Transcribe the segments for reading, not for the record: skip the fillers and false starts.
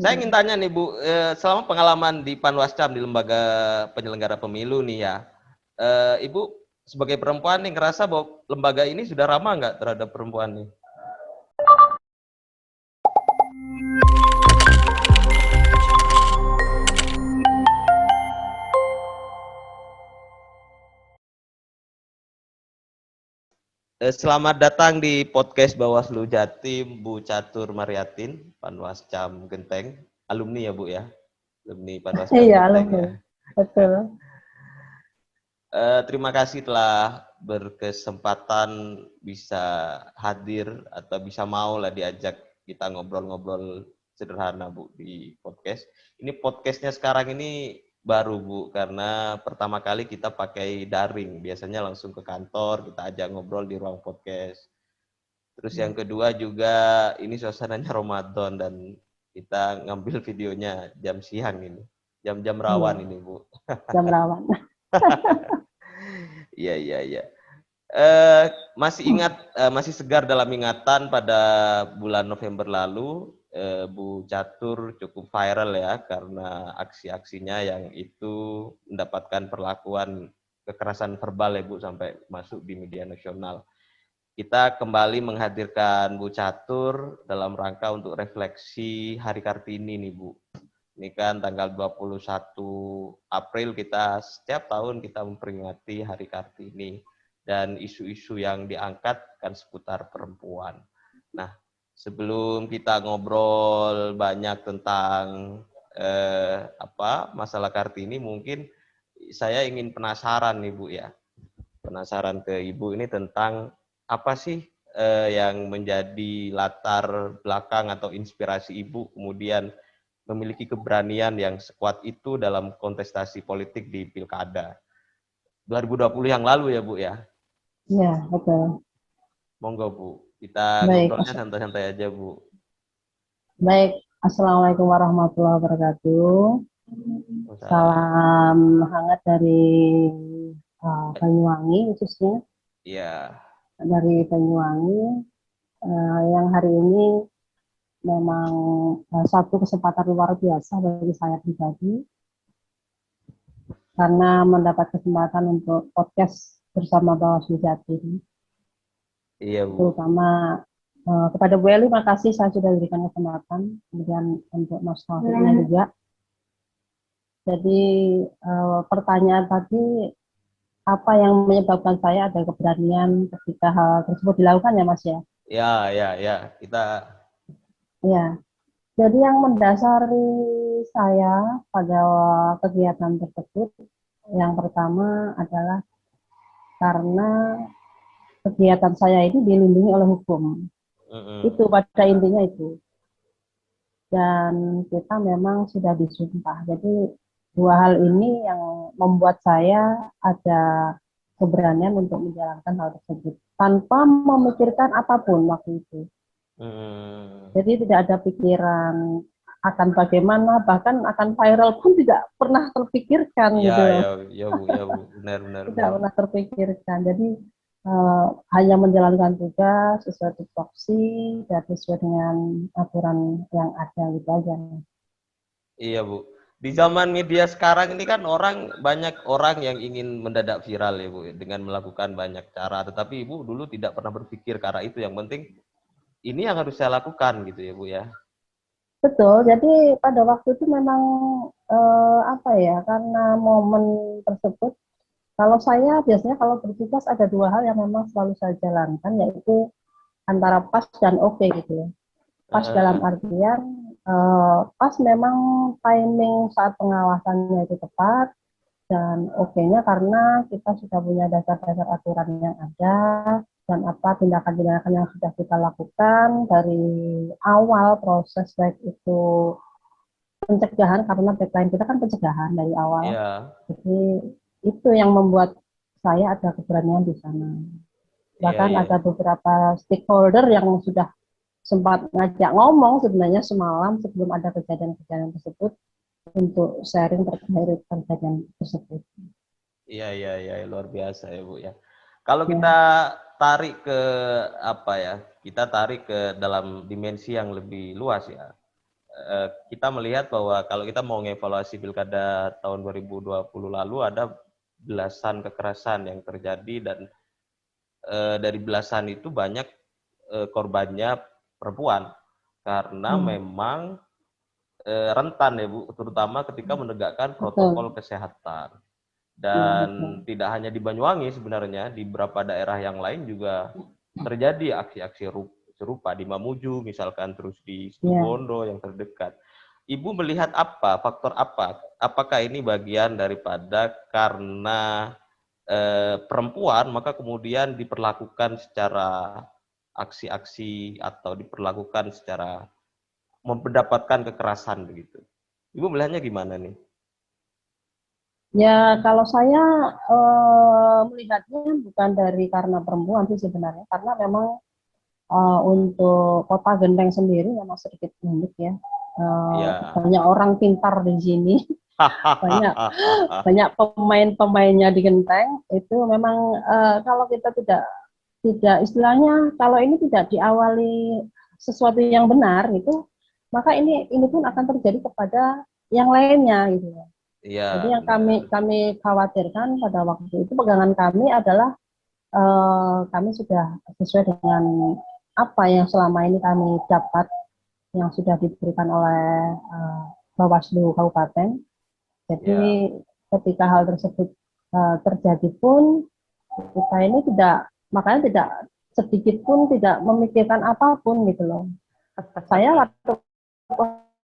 Saya ingin tanya nih Bu, selama pengalaman di Panwascam di lembaga penyelenggara pemilu nih ya, Ibu sebagai perempuan nih ngerasa bahwa lembaga ini sudah ramah nggak terhadap perempuan nih? Selamat datang di podcast Bawaslu Jatim, Bu Catur Mariatin, Panwascam Genteng, alumni ya Bu ya, alumni Panwascam Iya, Genteng alumni. ya. Betul. Terima kasih telah berkesempatan bisa hadir atau bisa mau lah diajak kita ngobrol-ngobrol sederhana Bu di podcast. Ini podcastnya sekarang ini baru Bu, karena pertama kali kita pakai daring. Biasanya langsung ke kantor, kita ajak ngobrol di ruang podcast. Terus yang kedua juga ini suasananya Ramadan dan kita ngambil videonya jam siang ini. Jam-jam Iya, rawan ini Bu. jam rawan. Iya, iya, iya. Masih ingat, masih segar dalam ingatan pada bulan November lalu, Bu Catur cukup viral ya karena aksi-aksinya yang itu mendapatkan perlakuan kekerasan verbal ya Bu sampai masuk di media nasional. Kita kembali menghadirkan Bu Catur dalam rangka untuk refleksi Hari Kartini nih Bu. Ini kan tanggal 21 April kita setiap tahun kita memperingati Hari Kartini dan isu-isu yang diangkat kan seputar perempuan. Nah, sebelum kita ngobrol banyak tentang masalah Kartini, mungkin saya ingin penasaran nih Bu ya. Penasaran ke Ibu ini tentang apa sih yang menjadi latar belakang atau inspirasi Ibu kemudian memiliki keberanian yang sekuat itu dalam kontestasi politik di Pilkada 2020 yang lalu ya Bu ya. Iya, betul. Monggo Bu, kita Baik, ngobrolnya santai-santai aja Bu. baik. Assalamualaikum warahmatullahi wabarakatuh. Waalaikumsalam. Salam hangat dari Banyuwangi, khususnya Iya. dari Banyuwangi, yang hari ini memang satu kesempatan luar biasa bagi saya pribadi, karena mendapat kesempatan untuk podcast bersama Bawaslu Jatim. Iya Bu. Terutama kepada Bu Eli, makasih saya sudah diberikan kesempatan. Kemudian untuk Mas Taufiknya juga. Jadi pertanyaan tadi, apa yang menyebabkan saya ada keberanian ketika hal tersebut dilakukan ya Mas ya? Ya, ya, ya. Kita Ya, jadi yang mendasari saya pada kegiatan tersebut, yang pertama adalah karena kegiatan saya ini dilindungi oleh hukum. Itu pada intinya itu. Dan kita memang sudah disumpah. Jadi dua hal ini yang membuat saya ada keberanian untuk menjalankan hal tersebut tanpa memikirkan apapun waktu itu. Jadi tidak ada pikiran akan bagaimana, bahkan akan viral pun tidak pernah terpikirkan ya, gitu loh. ya, ya Bu, ya Bu, benar, benar, Tidak benar. pernah terpikirkan. Jadi hanya menjalankan tugas sesuai tupoksi dan sesuai dengan aturan yang ada gitu aja. Iya Bu. Di zaman media sekarang ini kan banyak orang yang ingin mendadak viral ya Bu, dengan melakukan banyak cara. Tetapi Ibu dulu tidak pernah berpikir ke arah itu. Yang penting ini yang harus saya lakukan gitu ya Bu ya. Betul, jadi pada waktu itu memang apa ya, karena momen tersebut, kalau saya biasanya kalau bertugas ada dua hal yang memang selalu saya jalankan, yaitu antara pas dan oke gitu ya. Pas dalam artian pas memang timing saat pengawasannya itu tepat, dan oke-nya karena kita sudah punya dasar-dasar aturan yang ada, dan apa tindakan-tindakan yang sudah kita lakukan dari awal proses, baik itu pencegahan, karena backline kita kan pencegahan dari awal. Iya, Jadi itu yang membuat saya ada keberanian di sana. iya, Bahkan iya. ada beberapa stakeholder yang sudah sempat ngajak ngomong sebenarnya semalam sebelum ada kejadian-kejadian tersebut untuk sharing terkait kejadian tersebut. Iya, iya, iya, luar biasa ya Bu ya. Kalau kita Ya, tarik ke apa ya? Kita tarik ke dalam dimensi yang lebih luas ya. kita melihat bahwa kalau kita mau mengevaluasi pilkada tahun 2020 lalu ada belasan kekerasan yang terjadi dan dari belasan itu banyak korbannya perempuan karena memang rentan ya Bu, terutama ketika menegakkan betul. protokol kesehatan. Iya, Dan betul. tidak hanya di Banyuwangi sebenarnya, di beberapa daerah yang lain juga terjadi aksi-aksi serupa di Mamuju misalkan, terus di Iya. Situbondo yang terdekat. Ibu melihat apa, faktor apa? Apakah ini bagian daripada karena perempuan maka kemudian diperlakukan secara aksi-aksi atau diperlakukan secara mendapatkan kekerasan begitu? Ibu melihatnya gimana nih? Ya, kalau saya melihatnya bukan dari karena perempuan sih sebenarnya, karena memang untuk Kota Genteng sendiri memang sedikit unik ya. Ya. Banyak orang pintar di sini, banyak banyak pemain-pemainnya di Genteng. Itu memang kalau kita tidak tidak istilahnya kalau ini tidak diawali sesuatu yang benar itu, maka ini pun akan terjadi kepada yang lainnya gitu. Jadi Iya, yang benar. kami khawatirkan pada waktu itu pegangan kami adalah kami sudah sesuai dengan apa yang selama ini kami dapat yang sudah diberikan oleh Bawaslu Kabupaten. Jadi Ya. ketika hal tersebut terjadi pun kita ini tidak, makanya tidak sedikit pun tidak memikirkan apapun gitu loh. Saya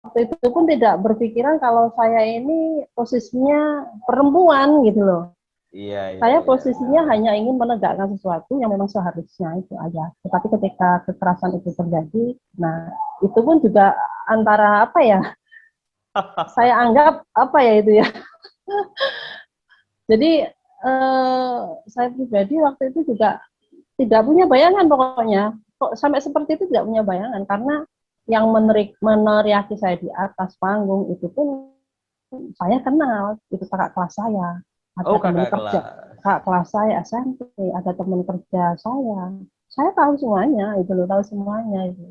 waktu itu pun tidak berpikiran kalau saya ini posisinya perempuan gitu loh. Iya, iya, Saya iya, benar. posisinya hanya ingin menegakkan sesuatu yang memang seharusnya itu aja. Tetapi ketika kekerasan itu terjadi, nah itu pun juga antara apa ya? Saya anggap apa ya itu ya. Jadi saya pribadi waktu itu juga tidak punya bayangan pokoknya. Kok sampai seperti itu tidak punya bayangan karena yang meneriaki saya di atas panggung itu pun saya kenal, itu kakak kelas saya, ada Oh, teman kakak kerja, kelas. kakak kelas saya SMP, ada teman kerja saya tahu semuanya, itu loh, tahu semuanya itu.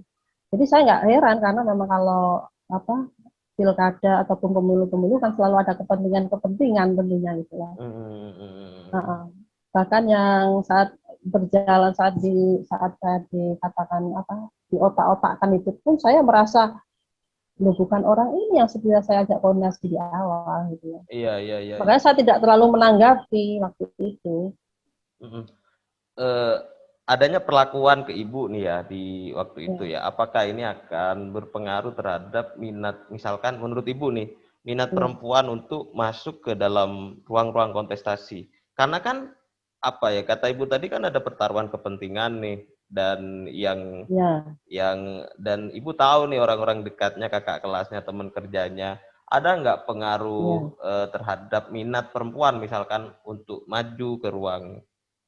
Jadi saya nggak heran karena memang kalau apa pilkada ataupun pemilu-pemilu kan selalu ada kepentingan-kepentingan tentunya gitu ya. Hmm. Bahkan yang saat berjalan saat saya dikatakan apa di otak-otakkan itu pun saya merasa loh bukan orang ini yang sebenarnya saya ajak koordinasi di awal gitu ya. Iya, iya, iya, iya. Makanya saya tidak terlalu menanggapi waktu itu. Mm-mm. Eh, adanya perlakuan ke ibu nih ya di waktu itu Ya, ya, apakah ini akan berpengaruh terhadap minat, misalkan menurut ibu nih, minat ya, perempuan untuk masuk ke dalam ruang-ruang kontestasi? Karena kan apa ya, kata ibu tadi kan ada pertaruhan kepentingan nih, dan ya, dan ibu tahu nih orang-orang dekatnya, kakak kelasnya, teman kerjanya, ada nggak ya. pengaruh terhadap minat perempuan misalkan untuk maju ke ruang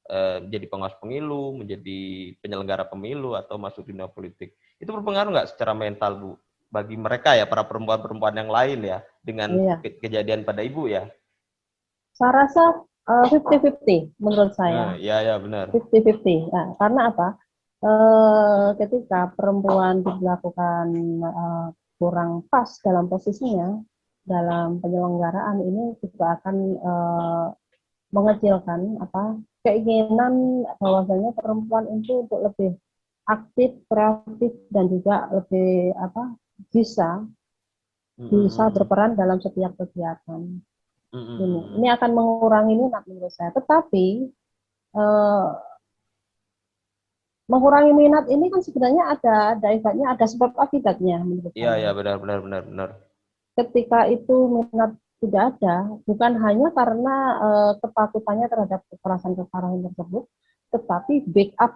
menjadi pengawas pemilu, menjadi penyelenggara pemilu, atau masuk dunia politik? Itu berpengaruh nggak secara mental Bu bagi mereka ya, para perempuan-perempuan yang lain ya, dengan Iya. kejadian pada ibu ya? Saya rasa 50-50 menurut Nah, saya. ya, ya, benar. 50-50. Nah, karena apa? Ketika perempuan dilakukan kurang pas dalam posisinya, dalam penyelenggaraan ini juga akan mengecilkan apa keinginan bahwasanya perempuan itu untuk lebih aktif, kreatif dan juga lebih apa bisa bisa Mm-mm. berperan dalam setiap kegiatan. Ini Mm-mm. akan mengurangi minat menurut saya. Tetapi eh, mengurangi minat ini kan sebenarnya ada efeknya, ada sebab akibatnya menurut Iya, saya. ya, benar, benar, benar, benar. Ketika itu minat tidak ada, bukan hanya karena ketakutannya terhadap kekerasan-kekerasan tersebut, tetapi backup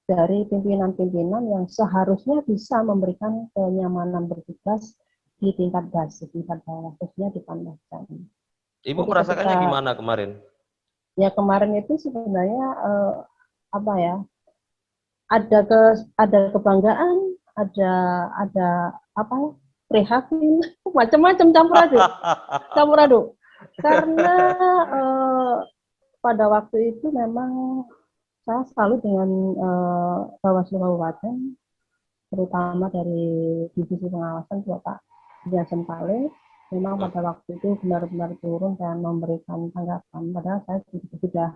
dari pimpinan-pimpinan yang seharusnya bisa memberikan kenyamanan bertugas di tingkat base, di tingkat bawah, khususnya di Panwascam. Ibu Jadi merasakannya ketika gimana kemarin? ya kemarin itu sebenarnya apa ya ada ada kebanggaan, ada apa prihatin, macam-macam campur aduk. Karena eh, pada waktu itu memang saya selalu dengan Bawaslu Kabupaten terutama dari divisi pengawasan Bapak Dian Sempale, memang pada waktu itu benar-benar turun dan memberikan tanggapan. Padahal saya sudah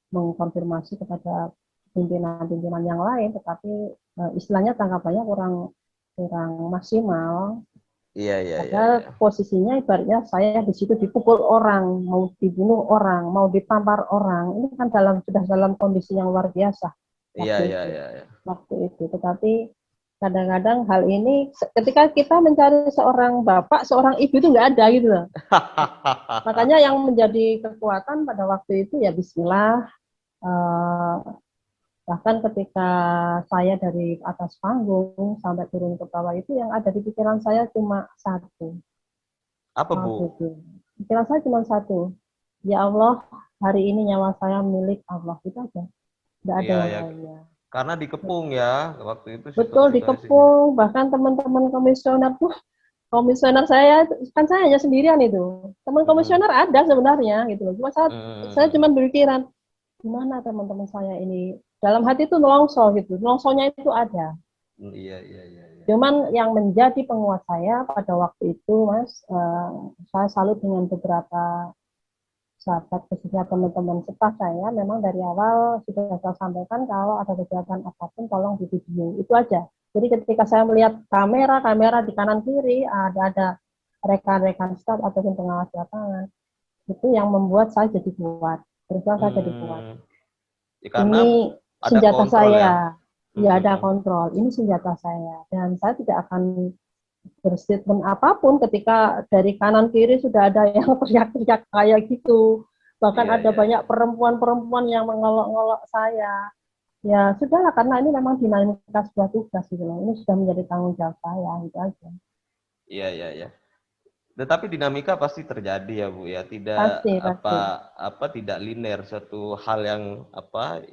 mengkonfirmasi kepada pimpinan-pimpinan yang lain, tetapi istilahnya tanggapannya kurang maksimal. Iya. Padahal posisinya ibaratnya saya di situ dipukul orang, mau dibunuh orang, mau ditampar orang. Ini kan sudah dalam kondisi yang luar biasa Iya. waktu itu. Tetapi kadang-kadang hal ini ketika kita mencari seorang bapak, seorang ibu itu nggak ada gitu loh. Makanya yang menjadi kekuatan pada waktu itu ya Bismillah. Bahkan ketika saya dari atas panggung sampai turun ke bawah itu yang ada di pikiran saya cuma satu. Apa, Bu? Pikiran saya cuma satu. Ya Allah, hari ini nyawa saya milik Allah. Itu aja. Tidak ada yang Iya. lainnya. Karena dikepung ya waktu itu Betul, situasinya. dikepung. Bahkan teman-teman komisioner tuh, komisioner saya, kan saya hanya sendirian itu. Teman komisioner ada sebenarnya gitu. Cuma saya cuma berpikiran, gimana teman-teman saya ini. Dalam hati itu nelongso gitu. Nelongsonya itu ada. Iya. Cuman yang menjadi penguat saya pada waktu itu, Mas, saya salut dengan beberapa sahabat, khususnya teman-teman staff saya, memang dari awal sudah saya sampaikan kalau ada kegiatan apapun tolong di video. Itu aja. Jadi ketika saya melihat kamera di kanan kiri, ada rekan-rekan staff ataupun pengawas lapangan, itu yang membuat saya jadi kuat. Terus saya jadi kuat. Ya, karena Ini ada senjata kontrol saya. ya. Ada kontrol. Ini senjata saya. Dan saya tidak akan berstatement apapun ketika dari kanan kiri sudah ada yang teriak-teriak kayak gitu. Bahkan ada banyak perempuan-perempuan yang mengolok-olok saya. Ya sudahlah, karena ini memang dinamika sebuah tugas gitu loh. Ini sudah menjadi tanggung jawab saya, gitu aja. Iya. Tetapi dinamika pasti terjadi ya, Bu ya. Tidak Pasti. tidak linear, satu hal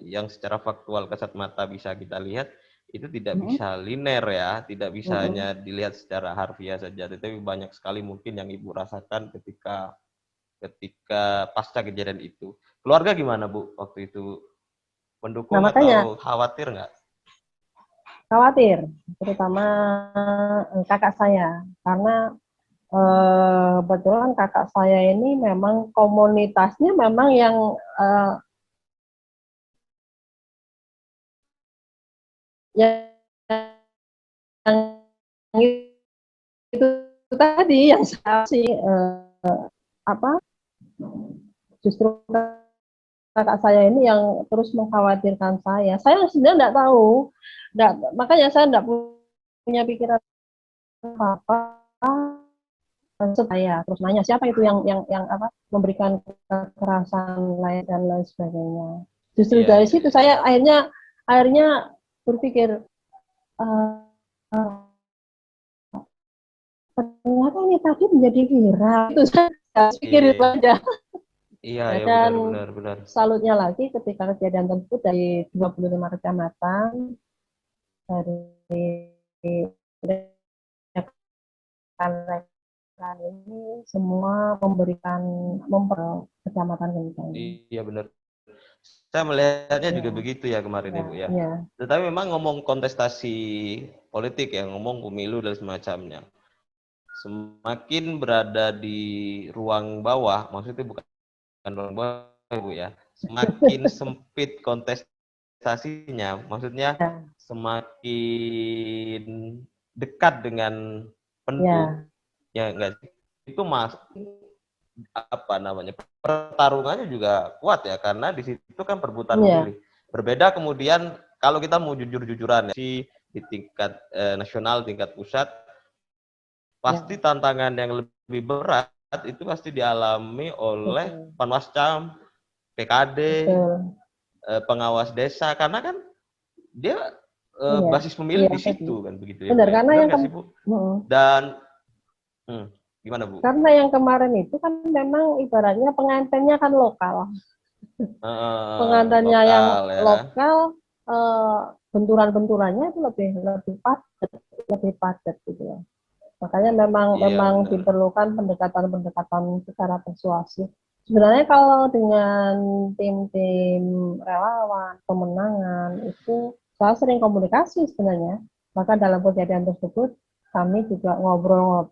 yang secara faktual kasat mata bisa kita lihat itu tidak bisa linear ya, tidak bisa hanya dilihat secara harfiah saja, tetapi banyak sekali mungkin yang Ibu rasakan ketika pasca kejadian itu. Keluarga gimana, Bu, waktu itu? Nah Mendukung makanya atau khawatir nggak? khawatir, terutama kakak saya, karena kebetulan kakak saya ini memang komunitasnya memang yang yang itu tadi yang saya sih apa justru kakak saya ini yang terus mengkhawatirkan saya. Saya sebenarnya tidak tahu, makanya saya tidak punya pikiran apa saya terus nanya siapa itu yang memberikan kekerasan lain dan lain sebagainya. Justru dari situ saya akhirnya berpikir ternyata ini tadi menjadi viral. Itu saya pikir itu aja. Iya, Dan benar. salutnya lagi ketika kejadian tersebut dari 25 kecamatan dari rekan-rekan ini semua memberikan kecamatan ini. Iya, benar. Saya melihatnya juga begitu ya kemarin Ibu ya. Tetapi memang ngomong kontestasi politik ya, ngomong pemilu dan semacamnya. Semakin berada di ruang bawah, maksudnya bukan ruang bawah Ibu ya, semakin sempit kontestasinya, maksudnya semakin dekat dengan penduduk, ya enggak sih? Itu pertarungannya juga kuat ya, karena di situ kan perebutan memilih. Berbeda kemudian kalau kita mau jujur-jujuran ya, di tingkat nasional, tingkat pusat, pasti tantangan yang lebih berat itu pasti dialami oleh Panwascam, PKD, pengawas desa, karena kan dia basis pemilih di situ kan begitu ya. Benar, karena yang dan gimana Bu? Karena yang kemarin itu kan memang ibaratnya pengantinnya kan lokal. Pengantinnya yang lokal, benturan-benturannya itu lebih padat gitu ya. Makanya memang diperlukan pendekatan secara persuasif. Sebenarnya kalau dengan tim-tim relawan, pemenangan itu saya sering komunikasi sebenarnya. Maka dalam kejadian tersebut kami juga ngobrol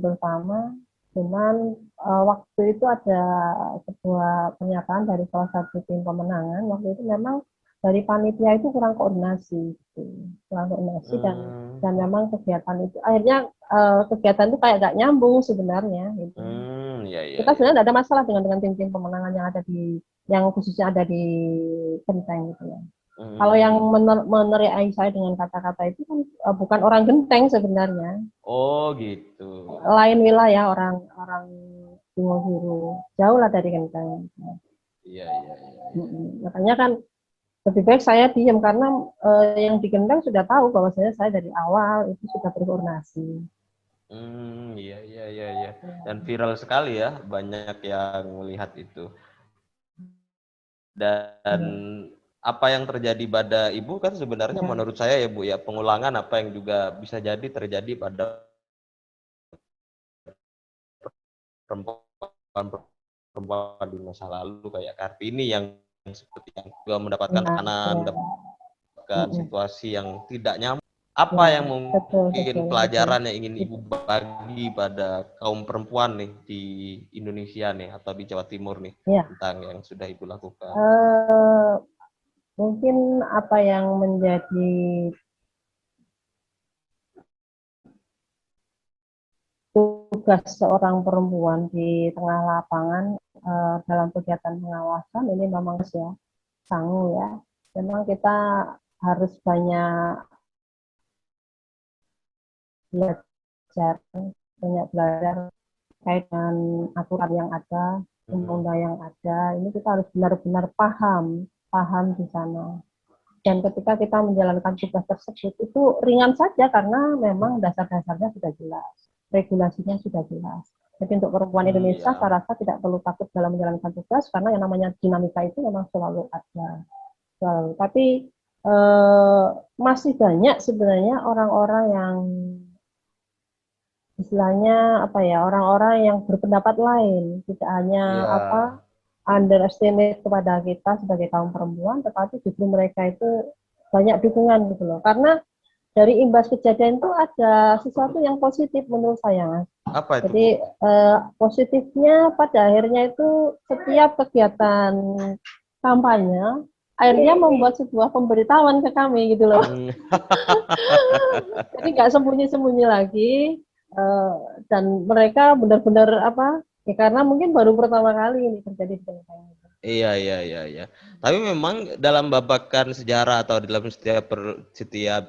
bersama. Cuman waktu itu ada sebuah pernyataan dari salah satu tim pemenangan. Waktu itu memang dari panitia itu kurang koordinasi, gitu. Kurang koordinasi dan memang kegiatan itu akhirnya kegiatan itu kayak gak nyambung sebenarnya. Gitu. Ya, ya, Kita ya. sebenarnya tidak ada masalah dengan tim-tim pemenangan yang khususnya ada di Genteng gitu ya. Kalau yang meneriaki saya dengan kata-kata itu kan bukan orang Genteng sebenarnya. Oh gitu. Lain wilayah orang Timur, jauh lah dari Genteng. Iya, iya, iya. Makanya kan lebih baik saya diam karena yang di Genteng sudah tahu bahwa saya dari awal itu sudah berkoordinasi. Iya, iya, iya, iya. Dan viral sekali ya, banyak yang melihat itu. Dan apa yang terjadi pada Ibu kan sebenarnya menurut saya ya Bu ya, pengulangan apa yang juga bisa jadi terjadi pada perempuan di masa lalu kayak Kartini yang seperti yang juga mendapatkan tekanan, mendapatkan situasi yang tidak nyaman. Apa yang mungkin pelajaran yang ingin Ibu bagi pada kaum perempuan nih di Indonesia nih atau di Jawa Timur nih tentang yang sudah Ibu lakukan? Mungkin apa yang menjadi tugas seorang perempuan di tengah lapangan dalam kegiatan pengawasan ini memang ya sangu ya. Memang kita harus banyak belajar terkait dengan aturan yang ada, undang-undang yang ada. Ini kita harus benar-benar paham di sana. Dan ketika kita menjalankan tugas tersebut itu ringan saja karena memang dasar-dasarnya sudah jelas, regulasinya sudah jelas. Jadi untuk perempuan Indonesia saya rasa tidak perlu takut dalam menjalankan tugas karena yang namanya dinamika itu memang selalu ada. Tapi masih banyak sebenarnya orang-orang yang istilahnya apa ya, orang-orang yang berpendapat lain, tidak hanya underestimate kepada kita sebagai kaum perempuan, tetapi justru mereka itu banyak dukungan gitu loh. Karena dari imbas kejadian itu ada sesuatu yang positif menurut saya. Apa itu? Jadi positifnya pada akhirnya itu setiap kegiatan kampanye akhirnya membuat sebuah pemberitahuan ke kami gitu loh. Jadi nggak sembunyi-sembunyi lagi dan mereka benar-benar apa ya karena mungkin baru pertama kali ini terjadi di Genteng. Iya, iya, iya, iya. Tapi memang dalam babakan sejarah atau dalam setiap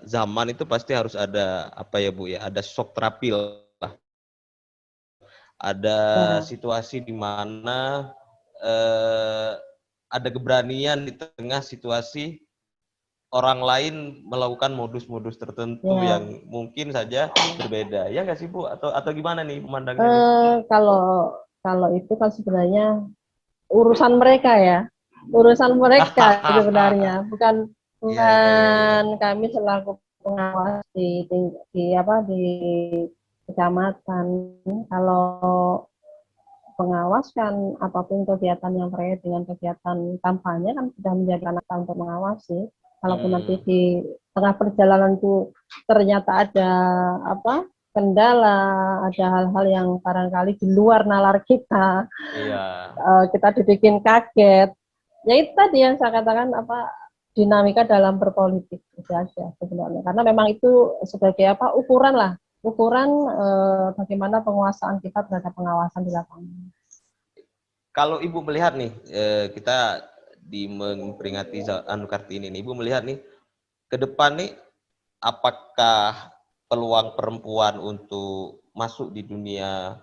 zaman itu pasti harus ada apa ya Bu ya, ada shock terapi lah. Ada situasi di mana ada keberanian di tengah situasi orang lain melakukan modus-modus tertentu yang mungkin saja berbeda. Ya nggak sih Bu? Atau gimana nih pemandangannya? Kalau itu kan sebenarnya urusan mereka ya, urusan mereka sebenarnya, bukan kami selaku pengawas di kecamatan. Kalau pengawas kan apapun kegiatan yang terkait dengan kegiatan kampanye kan sudah menjadi anak untuk mengawasi. Kalaupun nanti di tengah perjalanan itu ternyata ada kendala, ada hal-hal yang barangkali di luar nalar kita, kita dibikin kaget. Ya itu tadi yang saya katakan dinamika dalam berpolitik saja sebenarnya. Karena memang itu sebagai ukuran bagaimana penguasaan kita terhadap pengawasan di lapangan. Kalau Ibu melihat nih, kita memperingati Kartini nih, Ibu melihat nih ke depan nih, apakah peluang perempuan untuk masuk di dunia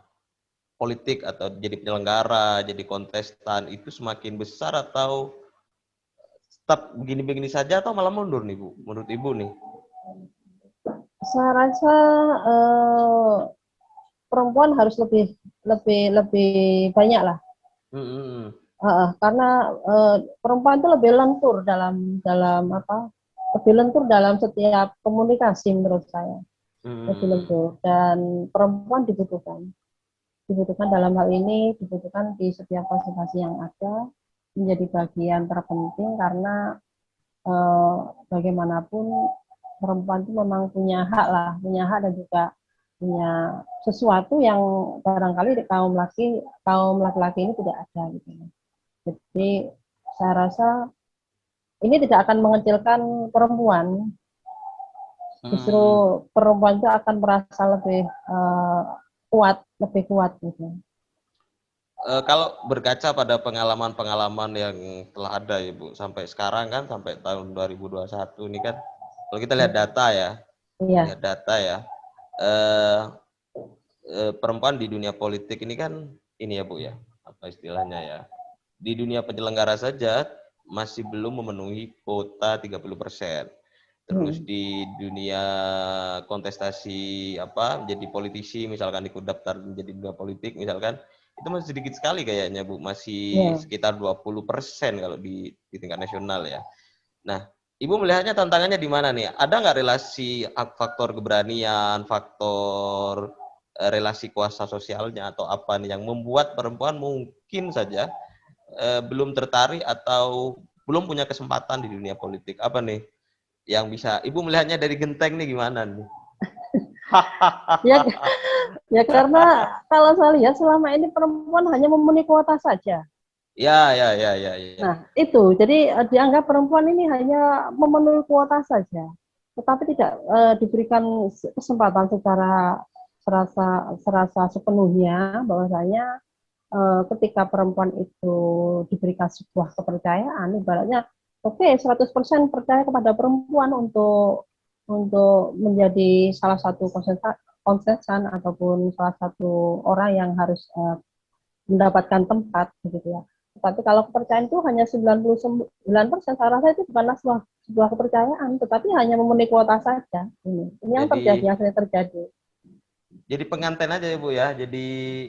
politik atau jadi penyelenggara, jadi kontestan itu semakin besar atau tetap begini-begini saja atau malah mundur nih Bu, menurut Ibu nih? Saya rasa perempuan harus lebih banyak lah. Karena perempuan itu lebih lentur dalam setiap komunikasi menurut saya. Lebih lentur dan perempuan dibutuhkan dalam hal ini, dibutuhkan di setiap konsultasi yang ada, menjadi bagian terpenting karena bagaimanapun perempuan itu memang punya hak lah, punya hak dan juga punya sesuatu yang barangkali di kaum laki-laki ini tidak ada gitu. Jadi saya rasa ini tidak akan mengecilkan perempuan, justru Hmm. perempuan itu akan merasa lebih kuat gitu. Kalau berkaca pada pengalaman-pengalaman yang telah ada ya Bu, sampai sekarang kan, sampai tahun 2021 ini kan, kalau kita lihat data ya, Iya, eh, perempuan di dunia politik ini kan, ini ya Bu ya, apa istilahnya ya, di dunia penyelenggara saja masih belum memenuhi kuota 30%. Terus di dunia kontestasi apa menjadi politisi, misalkan ikut daftar menjadi dunia politik misalkan, itu masih sedikit sekali kayaknya Bu, masih iya. sekitar 20% kalau di tingkat nasional ya. Nah, Ibu melihatnya tantangannya di mana nih? Ada nggak relasi faktor keberanian, faktor relasi kuasa sosialnya atau apa nih yang membuat perempuan mungkin saja belum tertarik atau belum punya kesempatan di dunia politik? Apa nih yang bisa Ibu melihatnya dari genteng nih gimana nih? Ya, ya karena kalau saya lihat selama ini perempuan hanya memenuhi kuota saja. Ya, ya, ya, ya, ya. Nah, itu. Jadi dianggap perempuan ini hanya memenuhi kuota saja, tetapi tidak diberikan kesempatan secara serasa sepenuhnya bahwasanya ketika perempuan itu diberikan sebuah kepercayaan, ibaratnya oke, 100% percaya kepada perempuan untuk menjadi salah satu konsensan ataupun salah satu orang yang harus mendapatkan tempat begitu ya. Tapi kalau kepercayaan itu hanya 99%, saya rasa itu bukanlah sebuah kepercayaan, tetapi hanya memenuhi kuota saja. Ini yang Jadi terjadi, akhirnya terjadi. jadi pengantin aja ya Bu ya. Jadi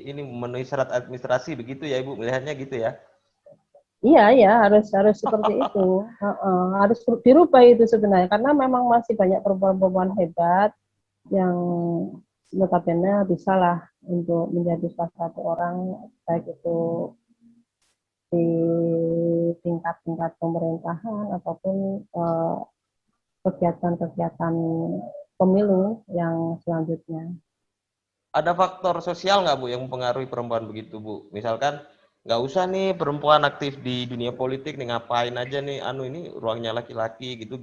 ini memenuhi syarat administrasi begitu ya Ibu melihatnya gitu ya. Iya, iya, harus harus seperti itu. Harus dirubah itu sebenarnya, karena memang masih banyak perempuan-perempuan hebat yang notabene bisa lah untuk menjadi salah satu orang, baik itu di tingkat-tingkat pemerintahan ataupun kegiatan-kegiatan pemilu yang selanjutnya. Ada faktor sosial nggak Bu yang mempengaruhi perempuan begitu Bu? Misalkan nggak usah nih perempuan aktif di dunia politik nih, ngapain aja nih, anu ini ruangnya laki-laki gitu.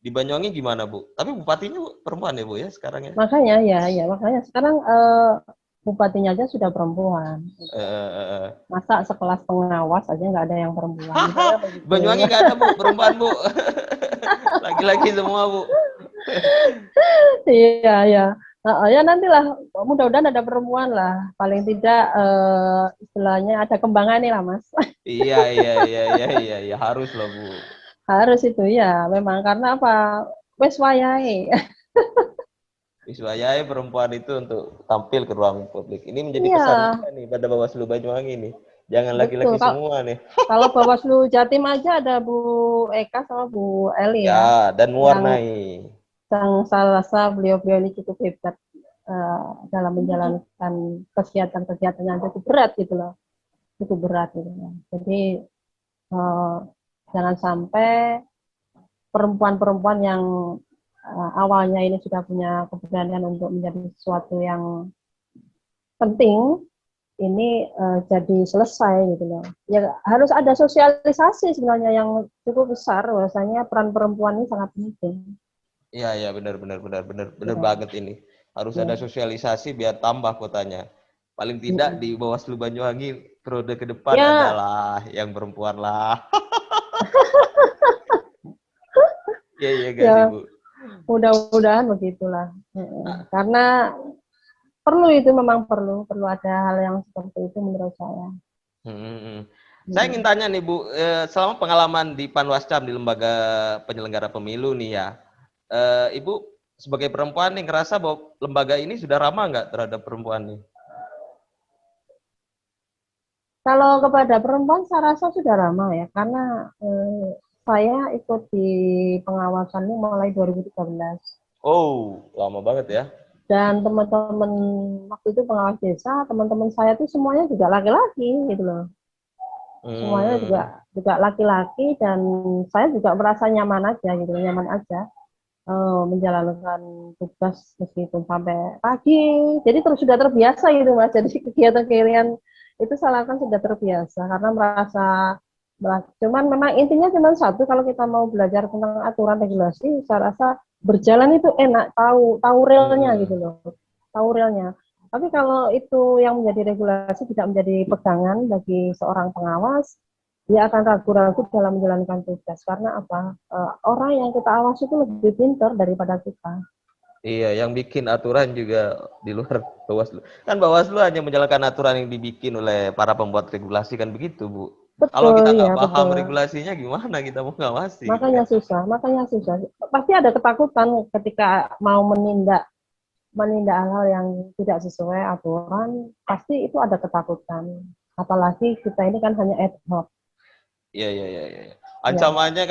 Di Banyuwangi gimana Bu? Tapi bupatinya Bu, perempuan ya Bu ya sekarang ya. Makanya ya makanya sekarang bupatinya aja sudah perempuan. Eh, eh, eh. Masa sekelas pengawas aja nggak ada yang perempuan, misalnya begitu. Banyuwangi nggak ada Bu perempuan Bu. Laki-laki semua Bu. Iya ya. Ya nantilah mudah-mudahan ada perempuan lah. Paling tidak istilahnya ada kembangan nih lah Mas. Iya, iya, iya, iya, iya, iya, harus loh Bu. Harus itu ya. Memang karena apa? Wes wayahe. Iswayai perempuan itu untuk tampil ke ruang publik. Ini menjadi Iya, pesan kita nih pada Bawaslu Banyuwangi nih. Jangan betul. laki-laki semua nih. Kalau Bawaslu Jatim aja ada Bu Eka sama Bu Eli ya, Ya, dan yang mewarnai. saya rasa beliau-beliau ini cukup hebat dalam menjalankan kegiatan-kegiatan yang cukup berat gitu loh, cukup berat gitu ya. Jadi uh, jangan sampai perempuan-perempuan yang awalnya ini sudah punya keberanian untuk menjadi sesuatu yang penting ini jadi selesai gitu loh. Ya harus ada sosialisasi sebenarnya yang cukup besar, bahwasanya peran perempuan ini sangat penting. Iya, iya, benar, benar, benar, benar, benar Ya, banget ini. Harus ada ya. sosialisasi biar tambah kotanya. Paling tidak di Bawaslu Banyuwangi periode ke depan Ya, adalah yang perempuan lah. Iya, iya gak sih ya Bu? mudah-mudahan begitulah. Karena perlu itu memang perlu ada hal yang seperti itu menurut saya. Hmm. Saya ingin tanya nih Bu, selama pengalaman di Panwascam di lembaga penyelenggara pemilu nih ya, Ibu sebagai perempuan nih ngerasa bahwa lembaga ini sudah ramah nggak terhadap perempuan nih? Kalau kepada perempuan saya rasa sudah ramah ya, karena saya ikut di pengawasan ini mulai 2013. Oh, lama banget ya. Dan teman-teman waktu itu pengawas desa, teman-teman saya itu semuanya juga laki-laki gitu loh. Semuanya juga Hmm. juga laki-laki dan saya juga merasa nyaman aja gitu, nyaman aja. menjalankan tugas meskipun sampai pagi. Jadi terus sudah terbiasa gitu Mas. Jadi kegiatan keharian itu saya lakukan sudah terbiasa karena cuman memang intinya cuma satu, kalau kita mau belajar tentang aturan regulasi, saya rasa berjalan itu enak, tahu tahu realnya gitu Mm-mm. loh, tahu realnya. Tapi kalau itu yang menjadi regulasi tidak menjadi pegangan bagi seorang pengawas, dia akan ragu-ragu dalam menjalankan tugas. Karena apa? Orang yang kita awasi itu lebih pintar daripada kita. Iya, yang bikin aturan juga di luar Bawaslu. Kan Bawaslu hanya menjalankan aturan yang dibikin oleh para pembuat regulasi kan begitu, Bu. Kalau Betul, kita ya nggak paham betul. regulasinya gimana kita mau ngawasi gitu Makanya kan? susah, makanya susah. Pasti ada ketakutan ketika mau menindak menindak hal-hal yang tidak sesuai aturan, pasti itu ada ketakutan. Apalagi kita ini kan hanya ad hoc. Iya, iya, iya, iya. Ya, Ancamannya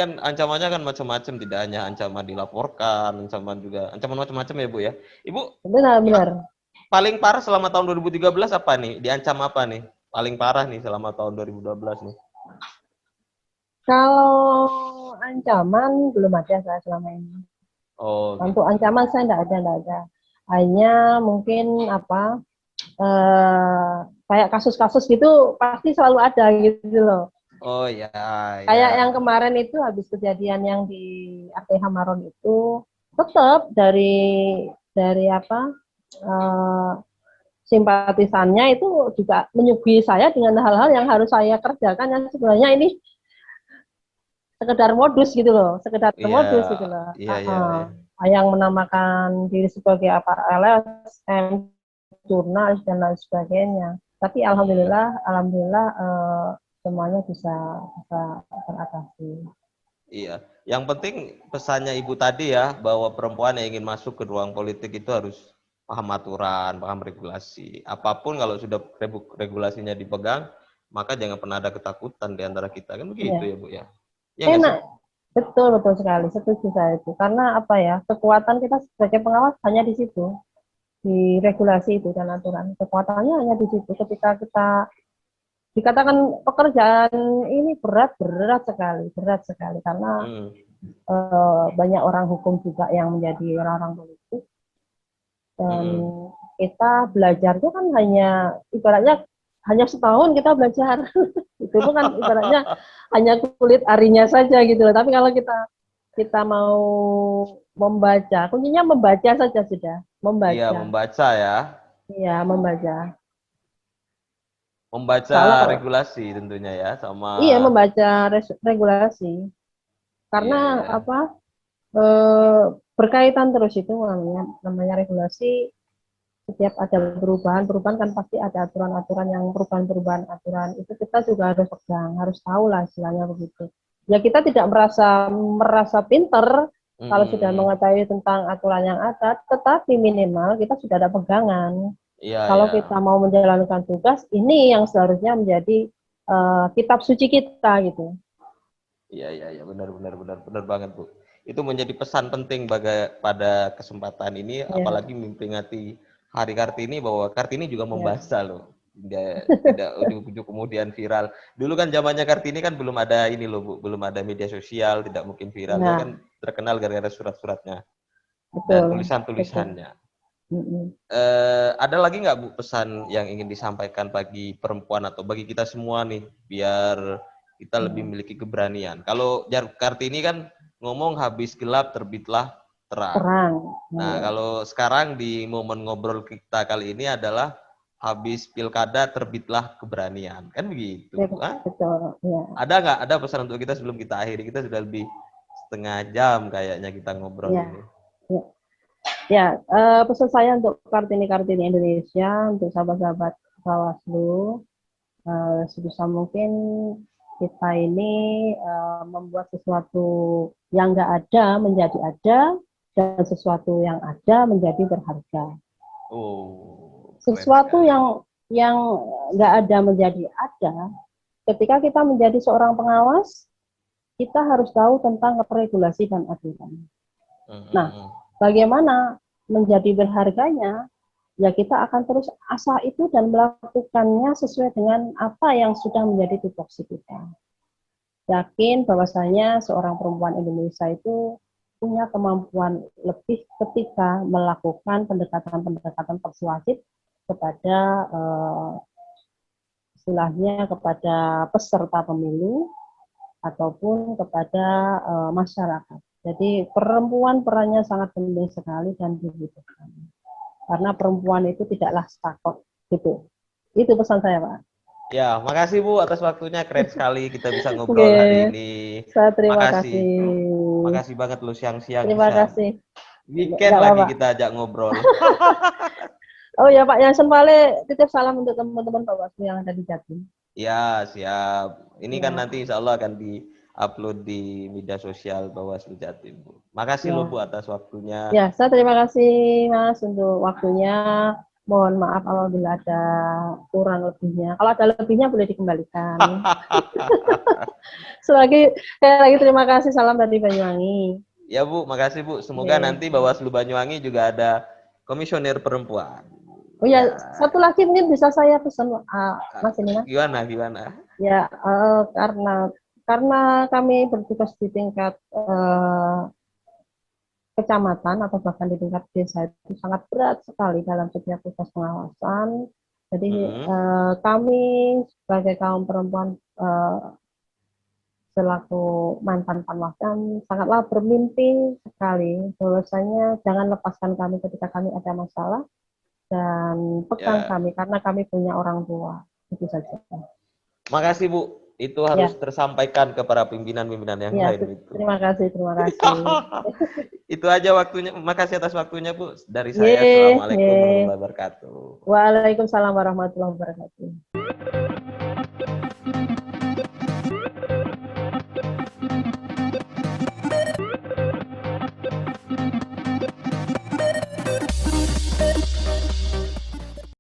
kan macam-macam, tidak hanya ancaman dilaporkan, ancaman juga ancaman macam-macam ya, Bu ya. Ibu benar-benar. paling parah selama tahun 2013 apa nih? Diancam apa nih? Paling parah nih selama tahun 2012 nih. Kalau ancaman belum ada saya selama ini. Oh, Untuk gitu. ancaman saya tidak ada. Hanya mungkin apa kayak kasus-kasus gitu pasti selalu ada gitu loh. Oh ya, Kayak yang ya. kemarin itu habis kejadian yang di ATH Maron itu tetap dari apa eh, simpatisannya itu juga menyuguhi saya dengan hal-hal yang harus saya kerjakan yang sebenarnya ini sekedar modus gitu loh, sekedar Iya, modus gitu loh. iya, iya, iya. Yang menamakan diri sebagai apa LSM, jurnalis dan lain sebagainya. Tapi Hmm. alhamdulillah semuanya bisa teratasi. Iya, yang penting pesannya Ibu tadi ya, bahwa perempuan yang ingin masuk ke ruang politik itu harus paham aturan, paham regulasi. Apapun kalau sudah regulasinya dipegang, maka jangan pernah ada ketakutan di antara kita. Kan begitu Ya, ya, Bu ya? Iya nggak sih? enak. Betul, betul sekali. Setuju saya itu. Karena apa ya, kekuatan kita sebagai pengawas hanya di situ, di regulasi itu dan aturan. Kekuatannya hanya di situ. Ketika kita dikatakan pekerjaan ini berat sekali karena Hmm. banyak orang hukum juga yang menjadi orang-orang politik dan Hmm. kita belajarnya kan hanya ibaratnya hanya setahun kita belajar itu pun kan ibaratnya hanya kulit arinya saja gitu loh. Tapi kalau kita kita mau membaca, kuncinya membaca saja sudah, Iya, membaca. membaca ya. Iya, membaca. Membaca Kalau regulasi tentunya ya, sama iya membaca regulasi iya karena ya. apa? Eh, berkaitan terus itu namanya regulasi. Setiap ada perubahan kan pasti ada aturan-aturan yang perubahan-perubahan aturan itu kita juga harus pegang, harus tahu lah istilahnya begitu. Ya kita tidak merasa merasa pinter kalau sudah Hmm. mengetahui tentang aturan yang ada, tetapi minimal kita sudah ada pegangan. Iya Kalau ya. kita mau menjalankan tugas, ini yang seharusnya menjadi kitab suci kita gitu. Iya, iya, iya, benar, benar, benar, benar banget, Bu. Itu menjadi pesan penting pada kesempatan ini, Ya, apalagi memperingati Hari Kartini, bahwa Kartini juga ya. membaca loh. Tidak ujuk-ujuk kemudian viral. Dulu kan zamannya Kartini kan belum ada ini loh, Bu, belum ada media sosial, tidak mungkin viral. Dia kan Nah, terkenal gara-gara surat-suratnya dan betul, betul. tulisan-tulisannya. Mm-mm. Ada lagi nggak Bu pesan yang ingin disampaikan bagi perempuan atau bagi kita semua nih, biar kita lebih Mm. memiliki keberanian. Kalau Kartini kan ngomong habis gelap terbitlah terang. Terang. Nah, Ya. kalau sekarang di momen ngobrol kita kali ini adalah habis pilkada terbitlah keberanian. Kan begitu, Ya, Bu. Hah? betul. Ya. Ada nggak ada pesan untuk kita sebelum kita akhiri? Kita sudah lebih setengah jam kayaknya kita ngobrol Ya. ini. Ya. Ya, pesan saya untuk Kartini-Kartini Indonesia, untuk sahabat-sahabat Bawaslu, sebisa mungkin kita ini membuat sesuatu yang nggak ada menjadi ada, dan sesuatu yang ada menjadi berharga. Oh, keren Sesuatu sekali. yang nggak ada menjadi ada, ketika kita menjadi seorang pengawas, kita harus tahu tentang regulasi dan aturan. Nah, Mm-mm. bagaimana menjadi berharganya? Ya kita akan terus asah itu dan melakukannya sesuai dengan apa yang sudah menjadi tupoksi kita. Yakin bahwasanya seorang perempuan Indonesia itu punya kemampuan lebih ketika melakukan pendekatan-pendekatan persuasif kepada istilahnya kepada peserta pemilu ataupun kepada masyarakat. Jadi perempuan perannya sangat penting sekali dan dibutuhkan. Karena perempuan itu tidaklah sakot gitu. Itu pesan saya, Pak. Ya, makasih Bu atas waktunya, keren sekali kita bisa ngobrol hari Oke, ini. saya terima Makasih. kasih. Makasih banget lu siang-siang Terima bisa kasih. weekend Enggak lagi apa-apa. kita ajak ngobrol. Oh ya Pak Yansen Pale, titip salam untuk teman-teman Bawaslu yang ada di Jatim. Ya, siap. Ini kan Ya, nanti insya Allah akan di-upload di media sosial Bawaslu Jatim, Bu. Makasih loh Bu ya. atas waktunya. Ya, saya terima kasih Mas untuk waktunya. Mohon maaf apabila ada kurang lebihnya. Kalau ada lebihnya boleh dikembalikan. Sekali lagi terima kasih. Salam dari Banyuwangi. Ya Bu, makasih Bu. Semoga Oke. nanti Bawaslu Banyuwangi juga ada komisioner perempuan. Oh ya, Ya, satu lagi mungkin bisa saya pesan Mas ini Mas. gimana? Ya, karena kami bertugas di tingkat kecamatan atau bahkan di tingkat desa itu sangat berat sekali dalam setiap tugas pengawasan. Jadi Mm-mm. kami sebagai kaum perempuan selaku mantan panwascam sangatlah bermimpi sekali bahwasanya jangan lepaskan kami ketika kami ada masalah dan pegang Ya, kami karena kami punya orang tua. Itu saja. makasih Bu. Itu harus Ya, tersampaikan ke para pimpinan-pimpinan yang ya, lain itu. terima kasih, terima kasih. Itu aja waktunya. Makasih atas waktunya Bu. Dari Ye, saya, Assalamualaikum ye. warahmatullahi wabarakatuh. Waalaikumsalam warahmatullahi wabarakatuh.